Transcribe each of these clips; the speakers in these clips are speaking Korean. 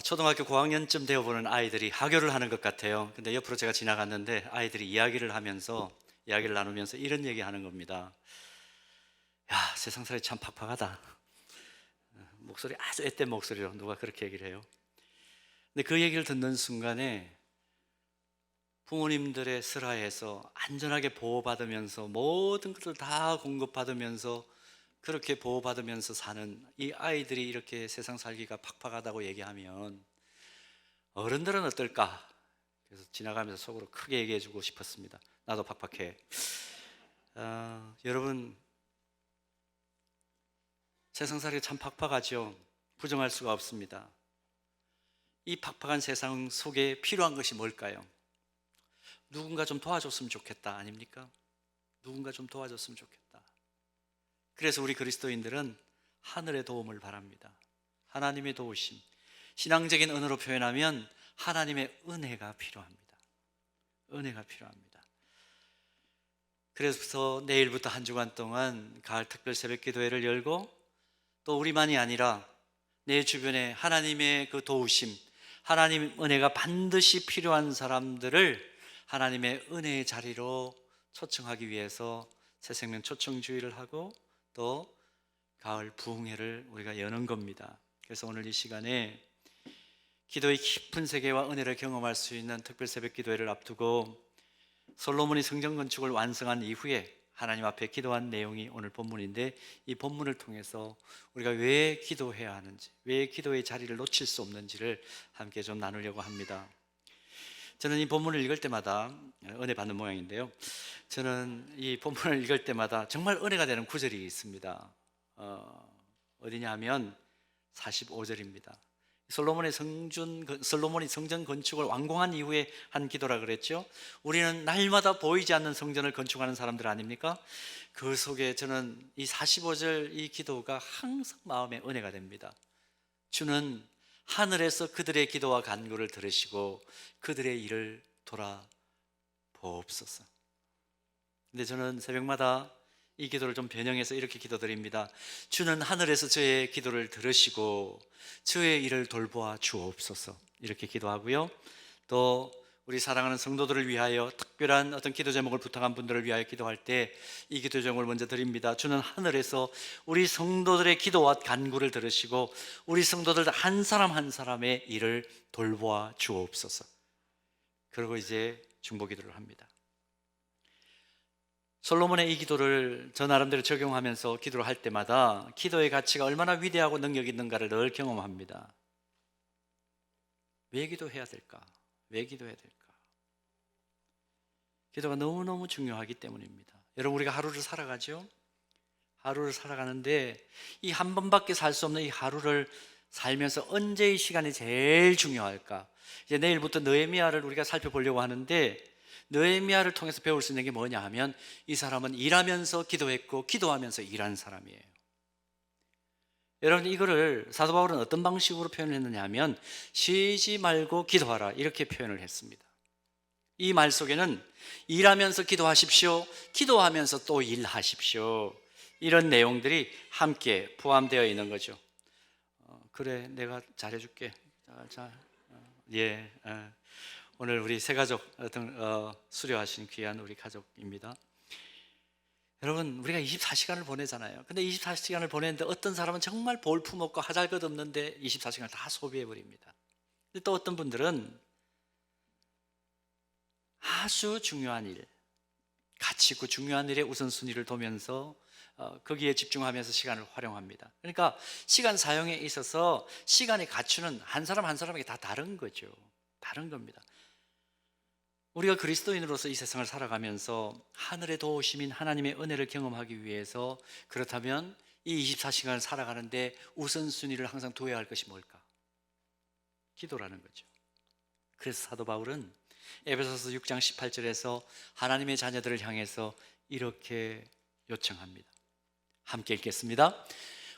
초등학교 고학년쯤 되어보는 아이들이 하교를 하는 것 같아요. 근데 옆으로 제가 지나갔는데 아이들이 이야기를 나누면서 이런 얘기 하는 겁니다. 야, 세상살이 참 팍팍하다. 목소리 아주 앳된 목소리로 누가 그렇게 얘기를 해요. 근데 그 얘기를 듣는 순간에 부모님들의 슬하에서 안전하게 보호받으면서 모든 것을 다 공급받으면서 그렇게 보호받으면서 사는 이 아이들이 이렇게 세상 살기가 팍팍하다고 얘기하면 어른들은 어떨까? 그래서 지나가면서 속으로 크게 얘기해 주고 싶었습니다. 나도 팍팍해. 여러분, 세상살이 참 팍팍하죠. 부정할 수가 없습니다. 이 팍팍한 세상 속에 필요한 것이 뭘까요? 누군가 좀 도와줬으면 좋겠다, 아닙니까? 누군가 좀 도와줬으면 좋겠다. 그래서 우리 그리스도인들은 하늘의 도움을 바랍니다. 하나님의 도우심. 신앙적인 언어로 표현하면 하나님의 은혜가 필요합니다. 은혜가 필요합니다. 그래서 내일부터 한 주간 동안 가을 특별 새벽 기도회를 열고 또 우리만이 아니라 내 주변에 하나님의 그 도우심, 하나님 은혜가 반드시 필요한 사람들을 하나님의 은혜의 자리로 초청하기 위해서 새생명 초청주의를 하고 또 가을 부흥회를 우리가 여는 겁니다. 그래서 오늘 이 시간에 기도의 깊은 세계와 은혜를 경험할 수 있는 특별 새벽 기도회를 앞두고 솔로몬이 성전 건축을 완성한 이후에 하나님 앞에 기도한 내용이 오늘 본문인데, 이 본문을 통해서 우리가 왜 기도해야 하는지, 왜 기도의 자리를 놓칠 수 없는지를 함께 좀 나누려고 합니다. 저는 이 본문을 읽을 때마다 은혜 받는 모양인데요, 저는 이 본문을 읽을 때마다 정말 은혜가 되는 구절이 있습니다. 어디냐 하면 45절입니다. 솔로몬이 성전 건축을 완공한 이후에 한 기도라 그랬죠. 우리는 날마다 보이지 않는 성전을 건축하는 사람들 아닙니까? 그 속에 저는 이 45절 이 기도가 항상 마음에 은혜가 됩니다. 주는 하늘에서 그들의 기도와 간구를 들으시고 그들의 일을 돌아보옵소서. 근데 저는 새벽마다 이 기도를 좀 변형해서 이렇게 기도드립니다. 주는 하늘에서 저의 기도를 들으시고 저의 일을 돌보아 주옵소서. 이렇게 기도하고요. 또 우리 사랑하는 성도들을 위하여 특별한 어떤 기도 제목을 부탁한 분들을 위하여 기도할 때 이 기도 제목을 먼저 드립니다. 주는 하늘에서 우리 성도들의 기도와 간구를 들으시고 우리 성도들 한 사람 한 사람의 일을 돌보아 주옵소서. 그리고 이제 중보 기도를 합니다. 솔로몬의 이 기도를 저 나름대로 적용하면서 기도를 할 때마다 기도의 가치가 얼마나 위대하고 능력이 있는가를 늘 경험합니다. 왜 기도해야 될까? 왜 기도해야 될까? 기도가 너무너무 중요하기 때문입니다. 여러분, 우리가 하루를 살아가죠? 하루를 살아가는데 이 한 번밖에 살 수 없는 이 하루를 살면서 언제 이 시간이 제일 중요할까? 이제 내일부터 느헤미야를 우리가 살펴보려고 하는데, 느헤미야를 통해서 배울 수 있는 게 뭐냐 하면 이 사람은 일하면서 기도했고 기도하면서 일한 사람이에요. 여러분, 이거를 사도 바울은 어떤 방식으로 표현을 했느냐 하면 쉬지 말고 기도하라 이렇게 표현을 했습니다. 이 말 속에는 일하면서 기도하십시오, 기도하면서 또 일하십시오, 이런 내용들이 함께 포함되어 있는 거죠. 그래, 내가 잘해줄게. 오늘 우리 세 가족 수료하신 귀한 우리 가족입니다. 여러분, 우리가 24시간을 보내잖아요. 근데 24시간을 보내는데 어떤 사람은 정말 볼품없고 하잘것없는데 24시간을 다 소비해버립니다. 근데 또 어떤 분들은 아주 중요한 일, 가치 있고 중요한 일에 우선순위를 두면서 거기에 집중하면서 시간을 활용합니다. 그러니까 시간 사용에 있어서 시간의 가치는 한 사람 한 사람에게 다 다른 거죠. 다른 겁니다. 우리가 그리스도인으로서 이 세상을 살아가면서 하늘의 도우심인 하나님의 은혜를 경험하기 위해서, 그렇다면 이 24시간을 살아가는데 우선순위를 항상 둬야 할 것이 뭘까? 기도라는 거죠. 그래서 사도 바울은 에베소서 6장 18절에서 하나님의 자녀들을 향해서 이렇게 요청합니다. 함께 읽겠습니다.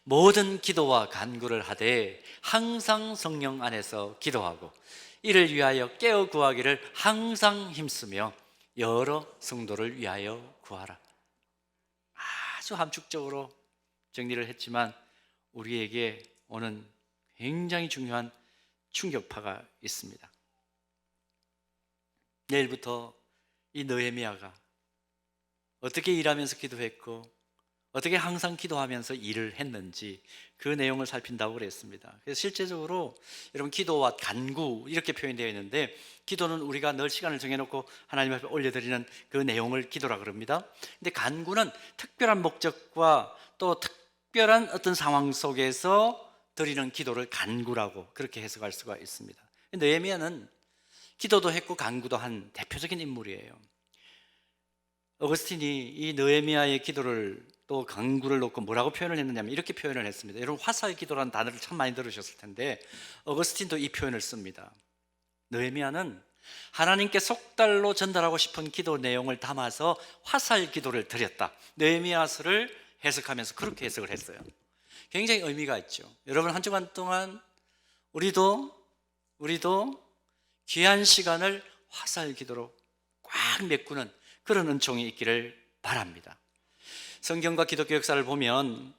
모든 기도와 간구를 하되 항상 성령 안에서 기도하고 이를 위하여 깨어 구하기를 항상 힘쓰며 여러 성도를 위하여 구하라. 아주 함축적으로 정리를 했지만 우리에게 오는 굉장히 중요한 충격파가 있습니다. 내일부터 이 느헤미야가 어떻게 일하면서 기도했고 어떻게 항상 기도하면서 일을 했는지 그 내용을 살핀다고 그랬습니다. 그래서 실제적으로 여러분 기도와 간구 이렇게 표현되어 있는데, 기도는 우리가 늘 시간을 정해놓고 하나님 앞에 올려드리는 그 내용을 기도라 그럽니다. 근데 간구는 특별한 목적과 또 특별한 어떤 상황 속에서 드리는 기도를 간구라고 그렇게 해석할 수가 있습니다. 느헤미야는 기도도 했고 간구도 한 대표적인 인물이에요. 어거스틴이 이 느헤미야의 기도를 또 간구를 놓고 뭐라고 표현을 했느냐면 이렇게 표현을 했습니다. 여러분 화살 기도라는 단어를 참 많이 들으셨을 텐데 어거스틴도 이 표현을 씁니다. 느헤미야는 하나님께 속달로 전달하고 싶은 기도 내용을 담아서 화살 기도를 드렸다. 느헤미야서를 해석하면서 그렇게 해석을 했어요. 굉장히 의미가 있죠. 여러분 한 주간 동안 우리도 귀한 시간을 화살 기도로 꽉 메꾸는 그런 은총이 있기를 바랍니다. 성경과 기독교 역사를 보면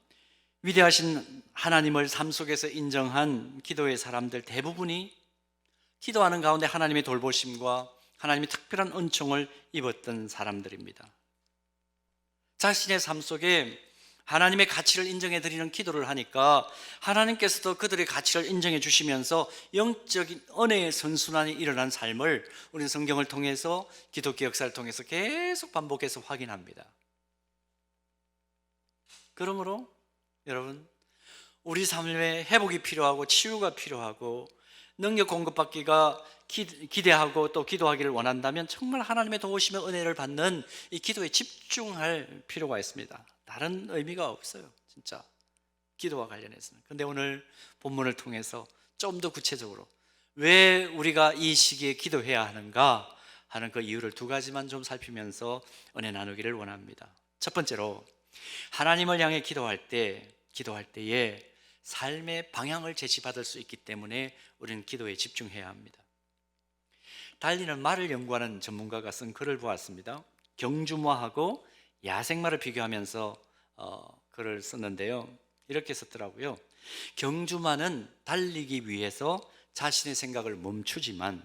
위대하신 하나님을 삶 속에서 인정한 기도의 사람들 대부분이 기도하는 가운데 하나님의 돌보심과 하나님의 특별한 은총을 입었던 사람들입니다. 자신의 삶 속에 하나님의 가치를 인정해 드리는 기도를 하니까 하나님께서도 그들의 가치를 인정해 주시면서 영적인 은혜의 선순환이 일어난 삶을 우리는 성경을 통해서 기독교 역사를 통해서 계속 반복해서 확인합니다. 그러므로 여러분 우리 삶에 회복이 필요하고 치유가 필요하고 능력 공급받기가 기대하고 또 기도하기를 원한다면 정말 하나님의 도우심의 은혜를 받는 이 기도에 집중할 필요가 있습니다. 다른 의미가 없어요. 진짜 기도와 관련해서는. 그런데 오늘 본문을 통해서 좀 더 구체적으로 왜 우리가 이 시기에 기도해야 하는가 하는 그 이유를 두 가지만 좀 살피면서 은혜 나누기를 원합니다. 첫 번째로 하나님을 향해 기도할 때에 삶의 방향을 제시받을 수 있기 때문에 우리는 기도에 집중해야 합니다. 달리는 말을 연구하는 전문가가 쓴 글을 보았습니다. 경주마하고 야생마를 비교하면서 글을 썼는데요, 이렇게 썼더라고요. 경주마는 달리기 위해서 자신의 생각을 멈추지만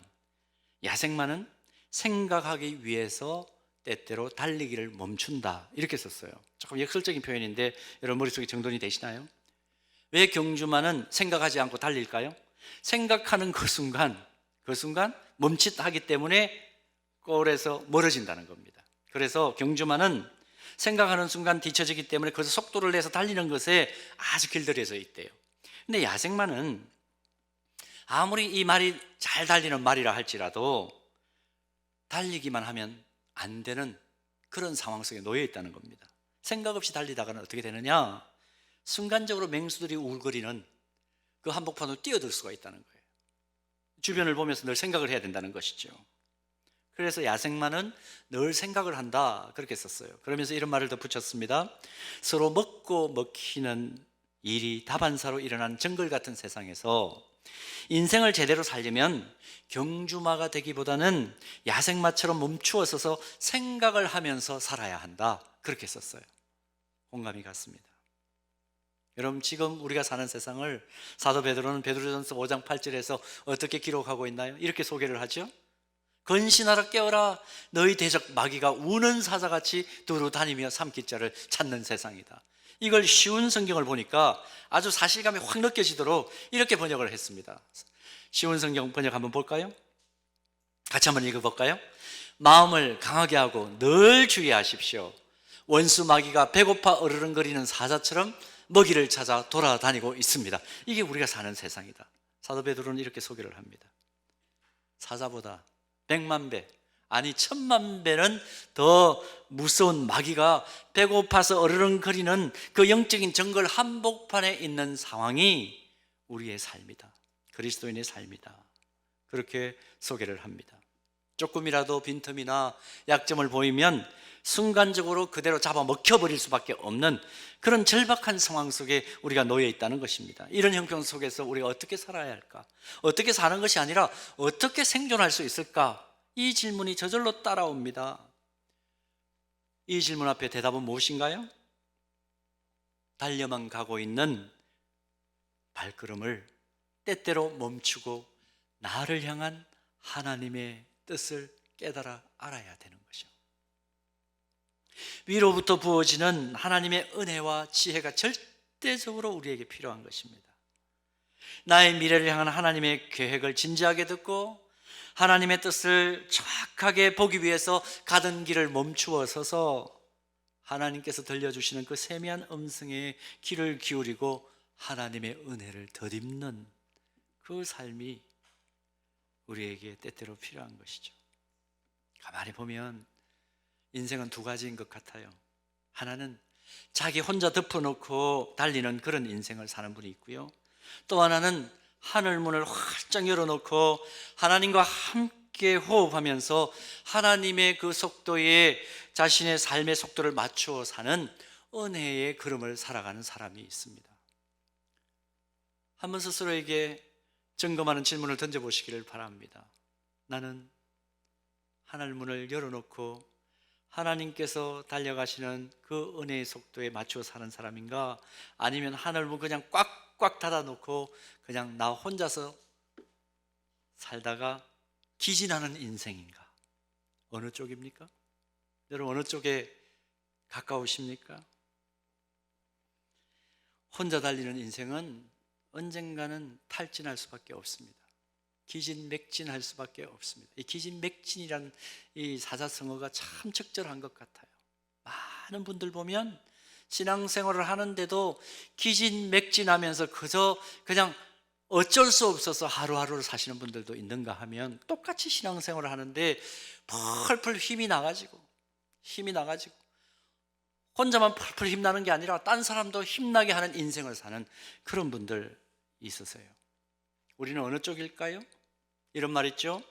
야생마는 생각하기 위해서 때때로 달리기를 멈춘다, 이렇게 썼어요. 조금 역설적인 표현인데 여러분 머릿속에 정돈이 되시나요? 왜 경주마는 생각하지 않고 달릴까요? 생각하는 그 순간 멈칫하기 때문에 골에서 멀어진다는 겁니다. 그래서 경주마는 생각하는 순간 뒤처지기 때문에 그래서 속도를 내서 달리는 것에 아주 길들여져 있대요. 근데 야생마는 아무리 이 말이 잘 달리는 말이라 할지라도 달리기만 하면 안 되는 그런 상황 속에 놓여 있다는 겁니다. 생각 없이 달리다가는 어떻게 되느냐? 순간적으로 맹수들이 울거리는 그 한복판으로 뛰어들 수가 있다는 거예요. 주변을 보면서 늘 생각을 해야 된다는 것이죠. 그래서 야생마는 늘 생각을 한다, 그렇게 썼어요. 그러면서 이런 말을 더 붙였습니다. 서로 먹고 먹히는 일이 다반사로 일어난 정글 같은 세상에서 인생을 제대로 살려면 경주마가 되기보다는 야생마처럼 멈추어 서서 생각을 하면서 살아야 한다, 그렇게 썼어요. 공감이 갔습니다. 여러분 지금 우리가 사는 세상을 사도 베드로는 베드로전서 5장 8절에서 어떻게 기록하고 있나요? 이렇게 소개를 하죠. 건신하라 깨어라, 너희 대적 마귀가 우는 사자같이 두루 다니며 삼킬 자를 찾는 세상이다. 이걸 쉬운 성경을 보니까 아주 사실감이 확 느껴지도록 이렇게 번역을 했습니다. 쉬운 성경 번역 한번 볼까요? 같이 한번 읽어볼까요? 마음을 강하게 하고 늘 주의하십시오. 원수 마귀가 배고파 어르렁거리는 사자처럼 먹이를 찾아 돌아다니고 있습니다. 이게 우리가 사는 세상이다. 사도 베드로는 이렇게 소개를 합니다. 사자보다 100만 배, 아니 1000만 배는 더 무서운 마귀가 배고파서 어르렁거리는 그 영적인 정글 한복판에 있는 상황이 우리의 삶이다. 그리스도인의 삶이다. 그렇게 소개를 합니다. 조금이라도 빈틈이나 약점을 보이면 순간적으로 그대로 잡아 먹혀버릴 수밖에 없는 그런 절박한 상황 속에 우리가 놓여 있다는 것입니다. 이런 형편 속에서 우리가 어떻게 살아야 할까? 어떻게 사는 것이 아니라 어떻게 생존할 수 있을까? 이 질문이 저절로 따라옵니다. 이 질문 앞에 대답은 무엇인가요? 달려만 가고 있는 발걸음을 때때로 멈추고 나를 향한 하나님의 뜻을 깨달아 알아야 되는 것이요. 위로부터 부어지는 하나님의 은혜와 지혜가 절대적으로 우리에게 필요한 것입니다. 나의 미래를 향한 하나님의 계획을 진지하게 듣고 하나님의 뜻을 정확하게 보기 위해서 가던 길을 멈추어 서서 하나님께서 들려주시는 그 세미한 음성에 귀를 기울이고 하나님의 은혜를 덧입는 그 삶이 우리에게 때때로 필요한 것이죠. 가만히 보면 인생은 두 가지인 것 같아요. 하나는 자기 혼자 덮어놓고 달리는 그런 인생을 사는 분이 있고요, 또 하나는 하늘문을 활짝 열어놓고 하나님과 함께 호흡하면서 하나님의 그 속도에 자신의 삶의 속도를 맞추어 사는 은혜의 걸음을 살아가는 사람이 있습니다. 한번 스스로에게 점검하는 질문을 던져보시기를 바랍니다. 나는 하늘문을 열어놓고 하나님께서 달려가시는 그 은혜의 속도에 맞추어 사는 사람인가, 아니면 하늘문 그냥 꽉꽉 닫아놓고 그냥 나 혼자서 살다가 기진하는 인생인가? 어느 쪽입니까? 여러분, 어느 쪽에 가까우십니까? 혼자 달리는 인생은 언젠가는 탈진할 수밖에 없습니다. 기진맥진할 수밖에 없습니다. 이 기진맥진이란 이 사자성어가 참 적절한 것 같아요. 많은 분들 보면 신앙생활을 하는데도 기진맥진하면서 그냥 어쩔 수 없어서 하루하루를 사시는 분들도 있는가 하면, 똑같이 신앙생활을 하는데 펄펄 힘이 나가지고 혼자만 펄펄 힘나는 게 아니라 딴 사람도 힘나게 하는 인생을 사는 그런 분들 있으세요. 우리는 어느 쪽일까요? 이런 말 있죠.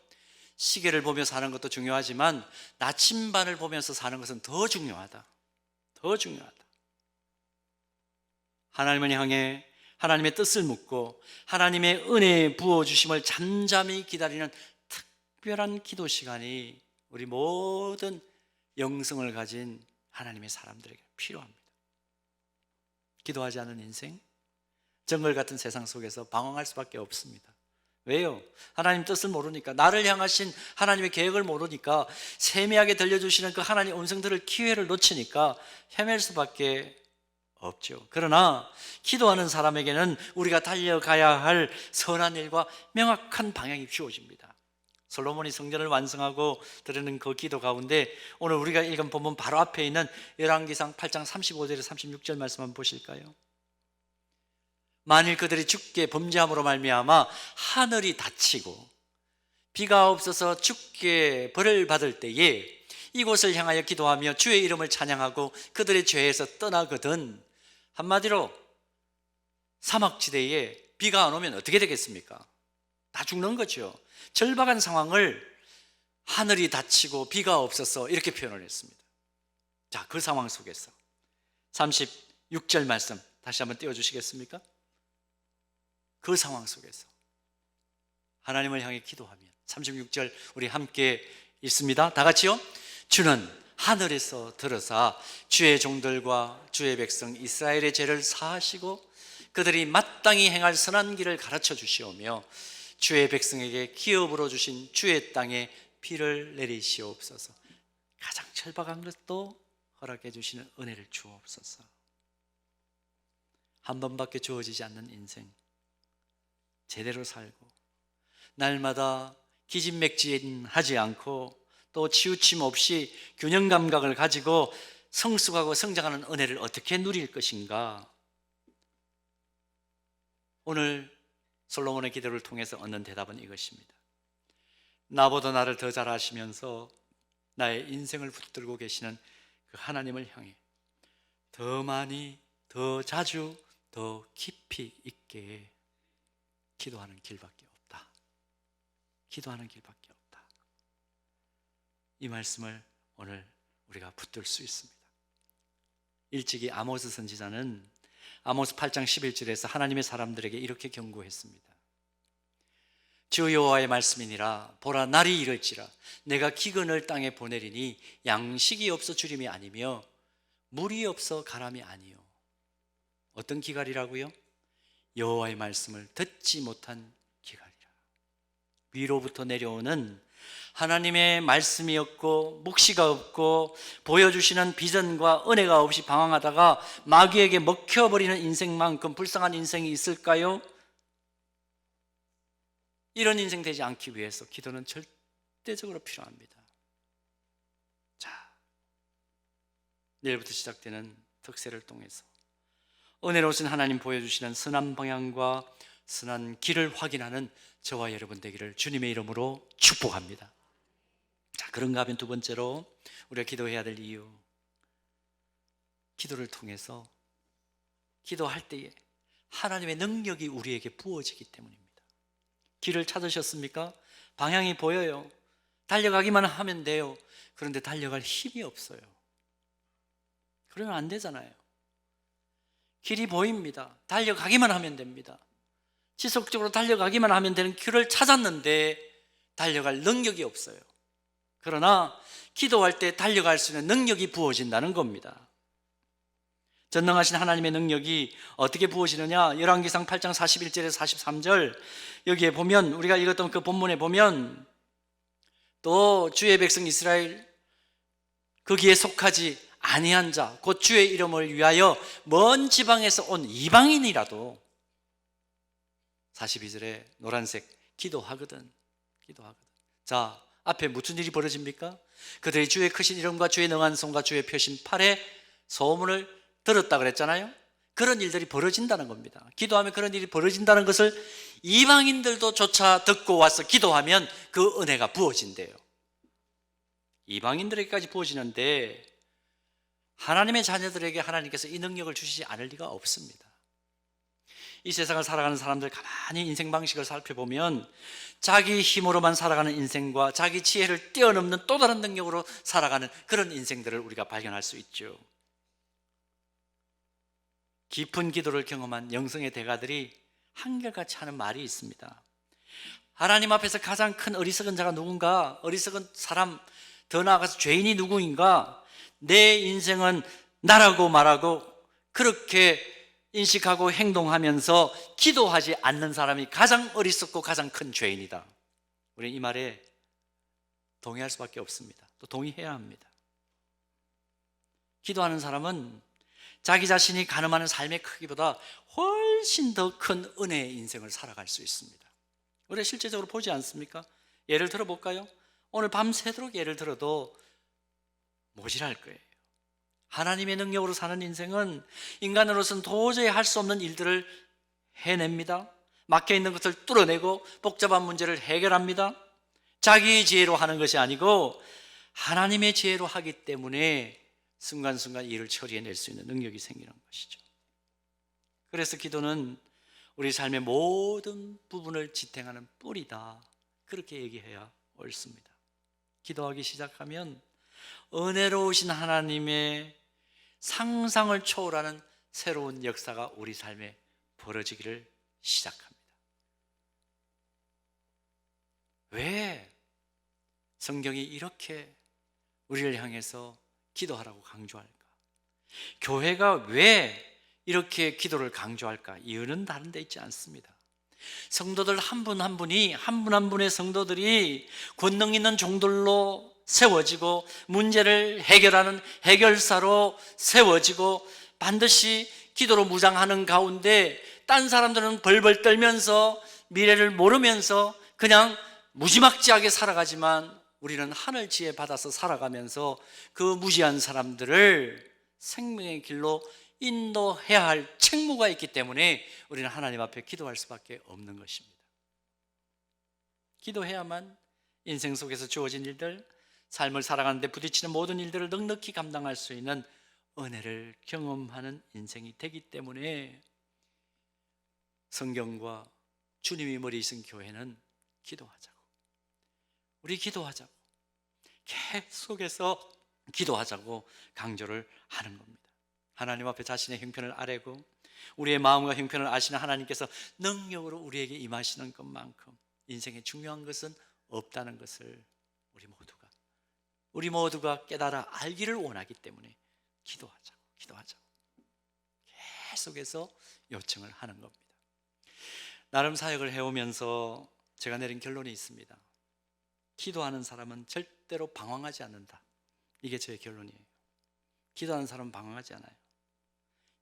시계를 보며 사는 것도 중요하지만 나침반을 보면서 사는 것은 더 중요하다. 하나님을 향해 하나님의 뜻을 묻고 하나님의 은혜의 부어주심을 잠잠히 기다리는 특별한 기도 시간이 우리 모든 영성을 가진 하나님의 사람들에게 필요합니다. 기도하지 않은 인생, 정글 같은 세상 속에서 방황할 수밖에 없습니다. 왜요? 하나님 뜻을 모르니까, 나를 향하신 하나님의 계획을 모르니까, 세미하게 들려주시는 그 하나님의 음성들을 기회를 놓치니까 헤맬 수밖에 없죠. 그러나 기도하는 사람에게는 우리가 달려가야 할 선한 일과 명확한 방향이 주어집니다. 솔로몬이 성전을 완성하고 드리는 그 기도 가운데 오늘 우리가 읽은 본문 바로 앞에 있는 열왕기상 8장 35절에서 36절 말씀 한번 보실까요? 만일 그들이 주께 범죄함으로 말미암아 하늘이 닫히고 비가 없어서 주께 벌을 받을 때에 이곳을 향하여 기도하며 주의 이름을 찬양하고 그들의 죄에서 떠나거든. 한마디로 사막지대에 비가 안 오면 어떻게 되겠습니까? 다 죽는 거죠. 절박한 상황을 하늘이 닫히고 비가 없어서 이렇게 표현을 했습니다. 자, 그 상황 속에서 36절 말씀 다시 한번 띄워주시겠습니까? 그 상황 속에서 하나님을 향해 기도하면 36절 우리 함께 읽습니다. 다 같이요. 주는 하늘에서 들으사 주의 종들과 주의 백성 이스라엘의 죄를 사하시고 그들이 마땅히 행할 선한 길을 가르쳐 주시오며 주의 백성에게 기업으로 주신 주의 땅에 비를 내리시옵소서. 가장 절박한 것도 허락해 주시는 은혜를 주옵소서. 한 번밖에 주어지지 않는 인생, 제대로 살고 날마다 기진맥진하지 않고 또 치우침 없이 균형 감각을 가지고 성숙하고 성장하는 은혜를 어떻게 누릴 것인가? 오늘 솔로몬의 기도를 통해서 얻는 대답은 이것입니다. 나보다 나를 더 잘 아시면서 나의 인생을 붙들고 계시는 그 하나님을 향해 더 많이, 더 자주, 더 깊이 있게 기도하는 길밖에 없다. 기도하는 길밖에 없다. 이 말씀을 오늘 우리가 붙들 수 있습니다. 일찍이 아모스 선지자는 아모스 8장 11절에서 하나님의 사람들에게 이렇게 경고했습니다. 주 여호와의 말씀이니라. 보라, 날이 이를지라 내가 기근을 땅에 보내리니 양식이 없어 주림이 아니며 물이 없어 가람이 아니요. 어떤 기갈이라고요? 여호와의 말씀을 듣지 못한 기갈이라. 위로부터 내려오는 하나님의 말씀이 없고 묵시가 없고 보여주시는 비전과 은혜가 없이 방황하다가 마귀에게 먹혀버리는 인생만큼 불쌍한 인생이 있을까요? 이런 인생 되지 않기 위해서 기도는 절대적으로 필요합니다. 자, 내일부터 시작되는 특세를 통해서 은혜로우신 하나님 보여주시는 선한 방향과 선한 길을 확인하는 저와 여러분 되기를 주님의 이름으로 축복합니다. 자, 그런가 하면 두 번째로 우리가 기도해야 될 이유, 기도를 통해서 기도할 때에 하나님의 능력이 우리에게 부어지기 때문입니다. 길을 찾으셨습니까? 방향이 보여요. 달려가기만 하면 돼요. 그런데 달려갈 힘이 없어요. 그러면 안 되잖아요. 길이 보입니다. 달려가기만 하면 됩니다. 지속적으로 달려가기만 하면 되는 길을 찾았는데 달려갈 능력이 없어요. 그러나 기도할 때 달려갈 수 있는 능력이 부어진다는 겁니다. 전능하신 하나님의 능력이 어떻게 부어지느냐? 열왕기상 8장 41절에서 43절 여기에 보면, 우리가 읽었던 그 본문에 보면, 또 주의 백성 이스라엘 거기에 속하지 아니한 자 곧 주의 이름을 위하여 먼 지방에서 온 이방인이라도 42절에 노란색 기도하거든. 자, 앞에 무슨 일이 벌어집니까? 그들이 주의 크신 이름과 주의 능한 손과 주의 펴신 팔에 소문을 들었다 그랬잖아요. 그런 일들이 벌어진다는 겁니다. 기도하면 그런 일이 벌어진다는 것을 이방인들도 조차 듣고 와서 기도하면 그 은혜가 부어진대요. 이방인들에게까지 부어지는데 하나님의 자녀들에게 하나님께서 이 능력을 주시지 않을 리가 없습니다. 이 세상을 살아가는 사람들 가만히 인생 방식을 살펴보면 자기 힘으로만 살아가는 인생과 자기 지혜를 뛰어넘는 또 다른 능력으로 살아가는 그런 인생들을 우리가 발견할 수 있죠. 깊은 기도를 경험한 영성의 대가들이 한결같이 하는 말이 있습니다. 하나님 앞에서 가장 큰 어리석은 자가 누군가? 어리석은 사람, 더 나아가서 죄인이 누구인가? 내 인생은 나라고 말하고 그렇게 인식하고 행동하면서 기도하지 않는 사람이 가장 어리석고 가장 큰 죄인이다. 우리는 이 말에 동의할 수밖에 없습니다. 또 동의해야 합니다. 기도하는 사람은 자기 자신이 가늠하는 삶의 크기보다 훨씬 더 큰 은혜의 인생을 살아갈 수 있습니다. 우리가 실제적으로 보지 않습니까? 예를 들어 볼까요? 오늘 밤새도록 예를 들어도 모질할 거예요. 하나님의 능력으로 사는 인생은 인간으로서는 도저히 할 수 없는 일들을 해냅니다. 막혀있는 것을 뚫어내고 복잡한 문제를 해결합니다. 자기의 지혜로 하는 것이 아니고 하나님의 지혜로 하기 때문에 순간순간 일을 처리해낼 수 있는 능력이 생기는 것이죠. 그래서 기도는 우리 삶의 모든 부분을 지탱하는 뿌리다, 그렇게 얘기해야 옳습니다. 기도하기 시작하면 은혜로우신 하나님의 상상을 초월하는 새로운 역사가 우리 삶에 벌어지기를 시작합니다. 왜 성경이 이렇게 우리를 향해서 기도하라고 강조할까? 교회가 왜 이렇게 기도를 강조할까? 이유는 다른 데 있지 않습니다. 성도들 한 분 한 분이, 한 분 한 분의 성도들이 권능 있는 종들로 세워지고 문제를 해결하는 해결사로 세워지고 반드시 기도로 무장하는 가운데 딴 사람들은 벌벌 떨면서 미래를 모르면서 그냥 무지막지하게 살아가지만 우리는 하늘 지혜 받아서 살아가면서 그 무지한 사람들을 생명의 길로 인도해야 할 책무가 있기 때문에 우리는 하나님 앞에 기도할 수밖에 없는 것입니다. 기도해야만 인생 속에서 주어진 일들, 삶을 살아가는데 부딪히는 모든 일들을 넉넉히 감당할 수 있는 은혜를 경험하는 인생이 되기 때문에 성경과 주님이 머리 있은 교회는 기도하자고, 우리 기도하자고, 계속해서 기도하자고 강조를 하는 겁니다. 하나님 앞에 자신의 형편을 아뢰고 우리의 마음과 형편을 아시는 하나님께서 능력으로 우리에게 임하시는 것만큼 인생에 중요한 것은 없다는 것을 우리 모두가 깨달아 알기를 원하기 때문에 기도하자고 계속해서 요청을 하는 겁니다. 나름 사역을 해오면서 제가 내린 결론이 있습니다. 기도하는 사람은 절대로 방황하지 않는다. 이게 저의 결론이에요. 기도하는 사람은 방황하지 않아요.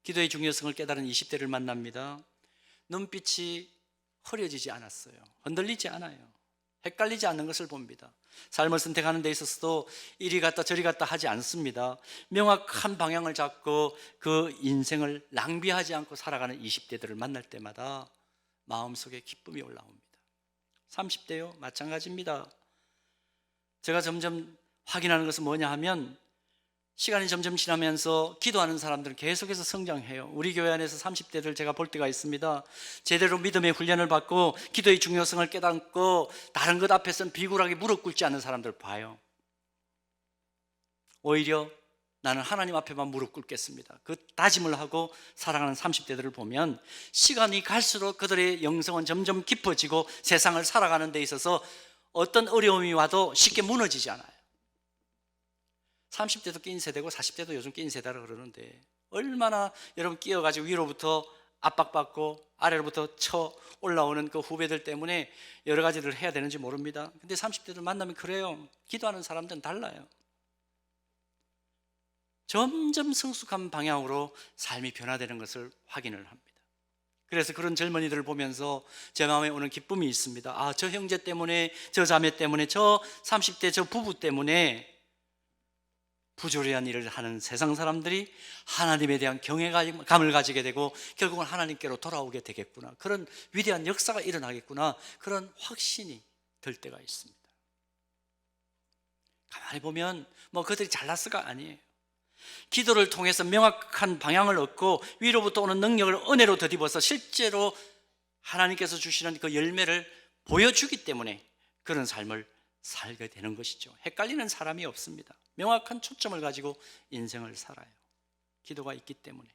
기도의 중요성을 깨달은 20대를 만납니다. 눈빛이 흐려지지 않았어요. 흔들리지 않아요. 헷갈리지 않는 것을 봅니다. 삶을 선택하는 데 있어서도 이리 갔다 저리 갔다 하지 않습니다. 명확한 방향을 잡고 그 인생을 낭비하지 않고 살아가는 20대들을 만날 때마다 마음속에 기쁨이 올라옵니다. 30대요? 마찬가지입니다. 제가 점점 확인하는 것은 뭐냐 하면 시간이 점점 지나면서 기도하는 사람들은 계속해서 성장해요. 우리 교회 안에서 30대들 제가 볼 때가 있습니다. 제대로 믿음의 훈련을 받고 기도의 중요성을 깨닫고 다른 것 앞에서는 비굴하게 무릎 꿇지 않는 사람들 봐요. 오히려 나는 하나님 앞에만 무릎 꿇겠습니다. 그 다짐을 하고 살아가는 30대들을 보면 시간이 갈수록 그들의 영성은 점점 깊어지고 세상을 살아가는 데 있어서 어떤 어려움이 와도 쉽게 무너지지 않아요. 30대도 끼인 세대고 40대도 요즘 끼인 세대라 그러는데 얼마나 여러분 끼어가지고 위로부터 압박받고 아래로부터 쳐 올라오는 그 후배들 때문에 여러 가지를 해야 되는지 모릅니다. 근데 30대들 만나면 그래요. 기도하는 사람들은 달라요. 점점 성숙한 방향으로 삶이 변화되는 것을 확인을 합니다. 그래서 그런 젊은이들을 보면서 제 마음에 오는 기쁨이 있습니다. 아, 저 형제 때문에, 저 자매 때문에, 저 30대 저 부부 때문에 부조리한 일을 하는 세상 사람들이 하나님에 대한 경외감을 가지게 되고 결국은 하나님께로 돌아오게 되겠구나, 그런 위대한 역사가 일어나겠구나, 그런 확신이 들 때가 있습니다. 가만히 보면 뭐 그들이 잘났을까? 아니에요. 기도를 통해서 명확한 방향을 얻고 위로부터 오는 능력을 은혜로 덧입어서 실제로 하나님께서 주시는 그 열매를 보여주기 때문에 그런 삶을 살게 되는 것이죠. 헷갈리는 사람이 없습니다. 명확한 초점을 가지고 인생을 살아요. 기도가 있기 때문에.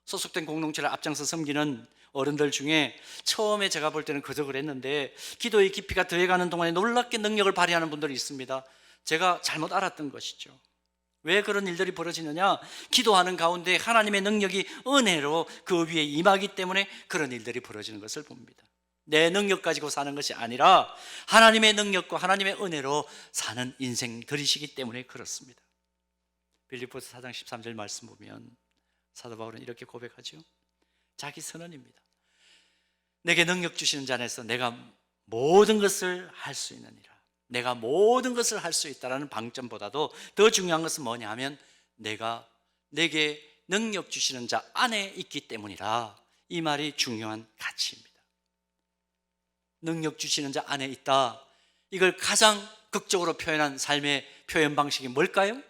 소속된 공동체를 앞장서 섬기는 어른들 중에 처음에 제가 볼 때는 그저 그랬는데 기도의 깊이가 더해가는 동안에 놀랍게 능력을 발휘하는 분들이 있습니다. 제가 잘못 알았던 것이죠. 왜 그런 일들이 벌어지느냐? 기도하는 가운데 하나님의 능력이 은혜로 그 위에 임하기 때문에 그런 일들이 벌어지는 것을 봅니다. 내 능력 가지고 사는 것이 아니라 하나님의 능력과 하나님의 은혜로 사는 인생들이시기 때문에 그렇습니다. 빌립보서 4장 13절 말씀 보면 사도 바울은 이렇게 고백하죠. 자기 선언입니다. 내게 능력 주시는 자 안에서 내가 모든 것을 할 수 있느니라. 내가 모든 것을 할 수 있다는 방점보다도 더 중요한 것은 뭐냐 하면 내가 내게 능력 주시는 자 안에 있기 때문이라. 이 말이 중요한 가치입니다. 능력 주시는 자 안에 있다. 이걸 가장 극적으로 표현한 삶의 표현 방식이 뭘까요?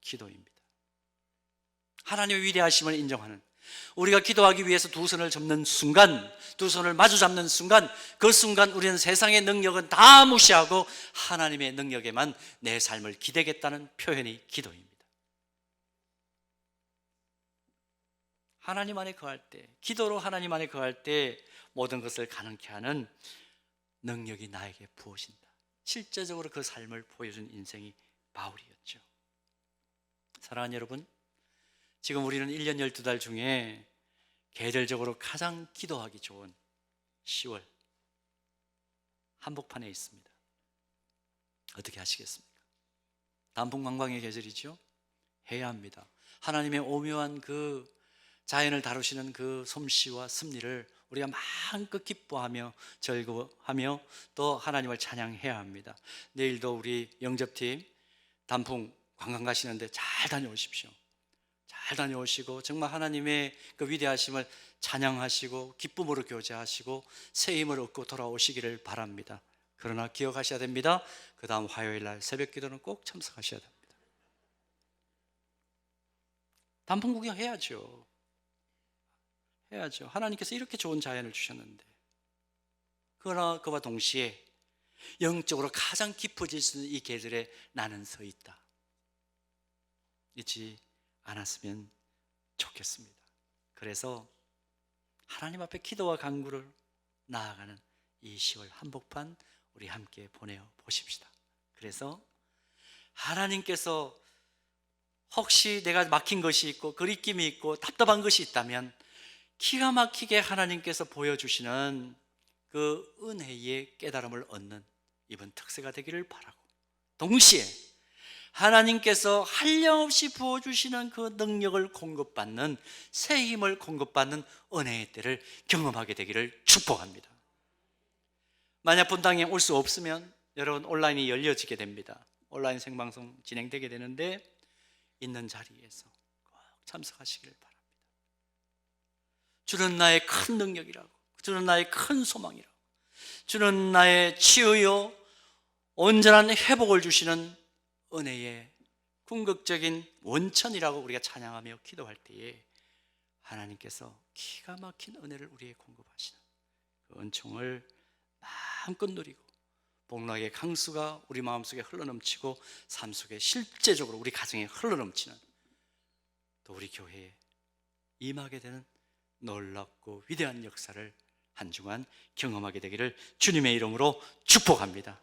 기도입니다. 하나님의 위대하심을 인정하는, 우리가 기도하기 위해서 두 손을 잡는 순간, 두 손을 마주 잡는 순간, 그 순간 우리는 세상의 능력은 다 무시하고 하나님의 능력에만 내 삶을 기대겠다는 표현이 기도입니다. 하나님 안에 거할 때, 기도로 하나님 안에 거할 때 모든 것을 가능케 하는 능력이 나에게 부어진다. 실제적으로 그 삶을 보여준 인생이 바울이었죠. 사랑하는 여러분, 지금 우리는 1년 12달 중에 계절적으로 가장 기도하기 좋은 10월 한복판에 있습니다. 어떻게 하시겠습니까? 단풍 관광의 계절이죠. 해야 합니다. 하나님의 오묘한 그 자연을 다루시는 그 솜씨와 섭리를 우리가 마음껏 기뻐하며 즐거워하며 또 하나님을 찬양해야 합니다. 내일도 우리 영접팀 단풍 관광 가시는데 잘 다녀오십시오. 잘 다녀오시고 정말 하나님의 그 위대하심을 찬양하시고 기쁨으로 교제하시고 새 힘을 얻고 돌아오시기를 바랍니다. 그러나 기억하셔야 됩니다. 그 다음 화요일 날 새벽 기도는 꼭 참석하셔야 됩니다. 단풍 구경 해야죠. 해야죠. 하나님께서 이렇게 좋은 자연을 주셨는데. 그러나 그와 동시에 영적으로 가장 깊어질 수 있는 이 계절에 나는 서 있다. 잊지 않았으면 좋겠습니다. 그래서 하나님 앞에 기도와 간구를 나아가는 이 10월 한복판 우리 함께 보내어 보십시다. 그래서 하나님께서 혹시 내가 막힌 것이 있고 그리낌이 있고 답답한 것이 있다면 기가 막히게 하나님께서 보여주시는 그 은혜의 깨달음을 얻는 이번 특세가 되기를 바라고, 동시에 하나님께서 한량없이 부어주시는 그 능력을 공급받는, 새 힘을 공급받는 은혜의 때를 경험하게 되기를 축복합니다. 만약 본당에 올 수 없으면 여러분 온라인이 열려지게 됩니다. 온라인 생방송 진행되게 되는데 있는 자리에서 꼭 참석하시기를 바랍니다. 주는 나의 큰 능력이라고, 주는 나의 큰 소망이라고, 주는 나의 치유요 온전한 회복을 주시는 은혜의 궁극적인 원천이라고 우리가 찬양하며 기도할 때에 하나님께서 기가 막힌 은혜를 우리에게 공급하시는 그 은총을 마음껏 누리고 복락의 강수가 우리 마음속에 흘러넘치고 삶 속에 실제적으로 우리 가정에 흘러넘치는, 또 우리 교회에 임하게 되는 놀랍고 위대한 역사를 한 주간 경험하게 되기를 주님의 이름으로 축복합니다.